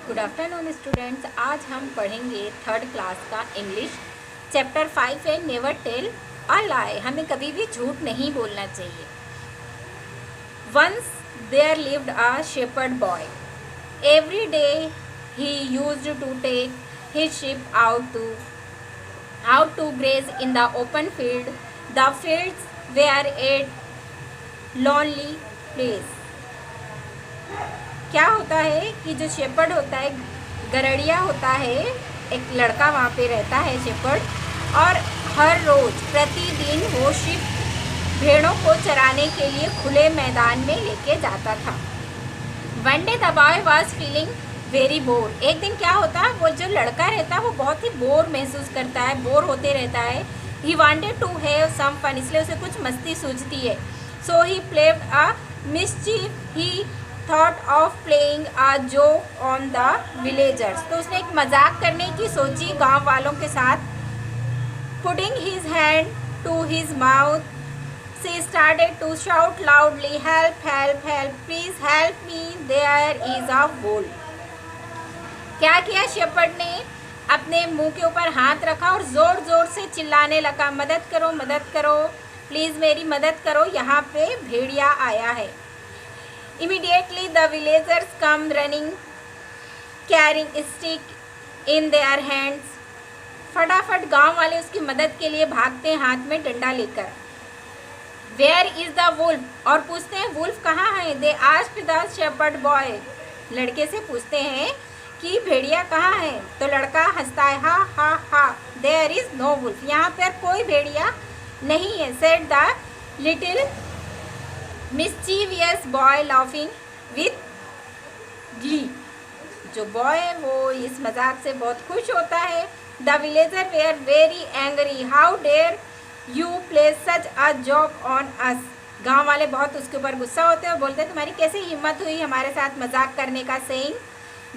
Good afternoon students. आज हम पढ़ेंगे थर्ड क्लास का इंग्लिश चैप्टर 5 है नेवर टेल अ लाई। हमें कभी भी झूठ नहीं बोलना चाहिए। Once there lived a shepherd boy. Every day he used to take his sheep out to graze in the open field. The fields were a lonely place. क्या होता है कि जो शेपर्ड होता है, गरड़िया होता है, एक लड़का वहाँ पे रहता है शेपर्ड, और हर रोज़ प्रतिदिन वो शिप भेड़ों को चराने के लिए खुले मैदान में लेके जाता था। One day the boy was feeling very bore. एक दिन क्या होता है, वो जो लड़का रहता है वो बहुत ही बोर महसूस करता है, बोर होते रहता है। He wanted to have some fun, इसलिए उसे कुछ मस्ती सूझती है। So he played a mischief. He thought of playing a joke on the villagers. तो उसने एक मजाक करने की सोची गांव वालों के साथ। Putting his hand to his mouth she started to shout loudly, help help help, please help me, there is a wolf. क्या किया शेपर्ड ने, अपने मुंह के ऊपर हाथ रखा और जोर जोर से चिल्लाने लगा, मदद करो मदद करो, प्लीज मेरी मदद करो, यहाँ पे भेड़िया आया है। Immediately the villagers come running, carrying stick in their hands. फटाफट गांव वाले उसकी मदद के लिए भागते हैं हाथ में डंडा लेकर। Where is the wolf? और पूछते हैं वुल्फ कहाँ है। They asked the shepherd boy. लड़के से पूछते हैं कि भेड़िया कहाँ है। तो लड़का हंसता है, हा हा हा, There is no wolf. यहाँ पर कोई भेड़िया नहीं है, said the little mischievous boy laughing with glee. जो बॉय है वो इस मजाक से बहुत खुश होता है। The villager were very angry. How dare you play such a joke on us. गांव वाले बहुत उसके ऊपर गुस्सा होते हैं और बोलते हैं तुम्हारी कैसे हिम्मत हुई हमारे साथ मजाक करने का। saying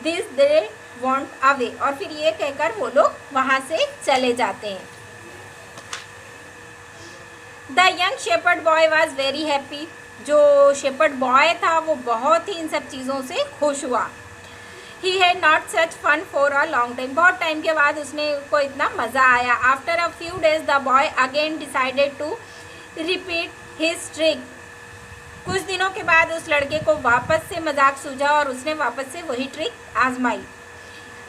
this they want away. और फिर ये कहकर वो लोग वहां से चले जाते हैं। The young shepherd boy was very happy. जो शेपर्ड बॉय था वो बहुत ही इन सब चीज़ों से खुश हुआ। He had not such fun for a long time. बहुत टाइम के बाद को इतना मज़ा आया। After a few days the boy again decided to repeat his trick. कुछ दिनों के बाद उस लड़के को वापस से मजाक सूझा और उसने वापस से वही ट्रिक आजमाई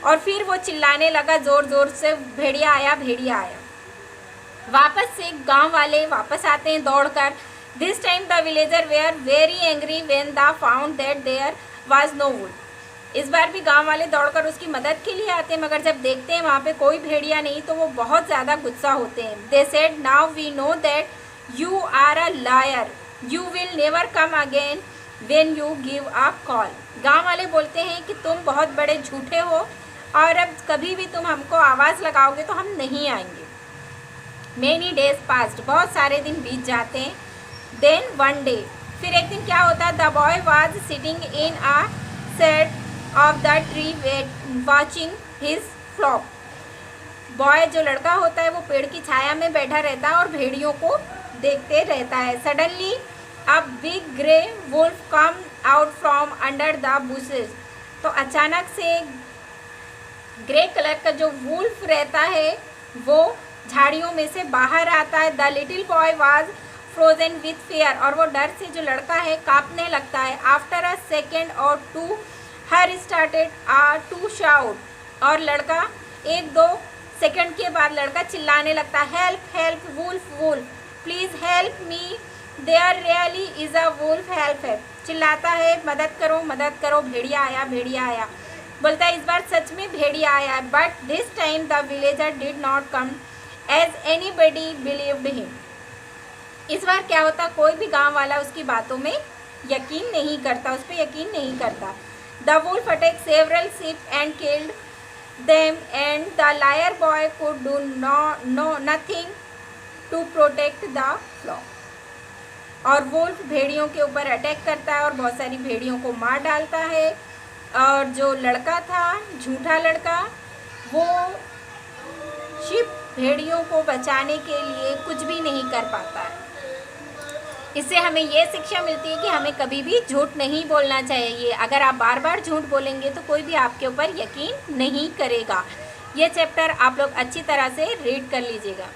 और फिर वो चिल्लाने लगा ज़ोर ज़ोर से, भेड़िया आया भेड़िया आया। वापस से गांव वाले वापस आते हैं दौड़कर। This time the villager were very angry when they found that there was no wolf. इस बार भी गांव वाले दौड़कर उसकी मदद के लिए आते हैं, मगर जब देखते हैं वहाँ पे कोई भेड़िया नहीं तो वो बहुत ज़्यादा गुस्सा होते हैं। They said, now we know that you are a liar. You will never come again when you give a call. गांव वाले बोलते हैं कि तुम बहुत बड़े झूठे हो और अब कभी भी तुम हमको आवाज़ लगाओगे तो हम नहीं आएंगे। Many days passed. बहुत सारे दिन बीत जाते हैं। Then one day, फिर एक दिन क्या होता है, the boy was sitting in a shade of the tree watching his flock. Boy जो लड़का होता है वो पेड़ की छाया में बैठा रहता है और भेड़ियों को देखते रहता है। Suddenly a big grey wolf come out from under the bushes. तो अचानक से ग्रे कलर का जो वुल्फ रहता है वो झाड़ियों में से बाहर आता है। The little boy was frozen with fear. और वो डर से जो लड़का है कांपने लगता है। After a second or two her started to shout. और लड़का एक दो सेकंड के बाद लड़का चिल्लाने लगता है, help help wolf wolf, please help me, there really is a wolf, help help. चिल्लाता है मदद करो, भेड़िया आया भेड़िया आया। बोलता है इस बार सच में भेड़िया आया। But this time the villager did not come as anybody believed him. इस बार क्या होता, कोई भी गांव वाला उसकी बातों में यकीन नहीं करता, उस पर यकीन नहीं करता. The wolf attacked several sheep and killed them, and the liar boy could do nothing to protect the flock. और वुल्फ भेड़ियों के ऊपर अटैक करता है और बहुत सारी भेड़ियों को मार डालता है. और जो लड़का था, झूठा लड़का, वो शिप भेड़ियों को बचाने के लिए कुछ भी नहीं कर पाता है. इससे हमें ये शिक्षा मिलती है कि हमें कभी भी झूठ नहीं बोलना चाहिए। अगर आप बार बार झूठ बोलेंगे तो कोई भी आपके ऊपर यकीन नहीं करेगा। ये चैप्टर आप लोग अच्छी तरह से रीड कर लीजिएगा।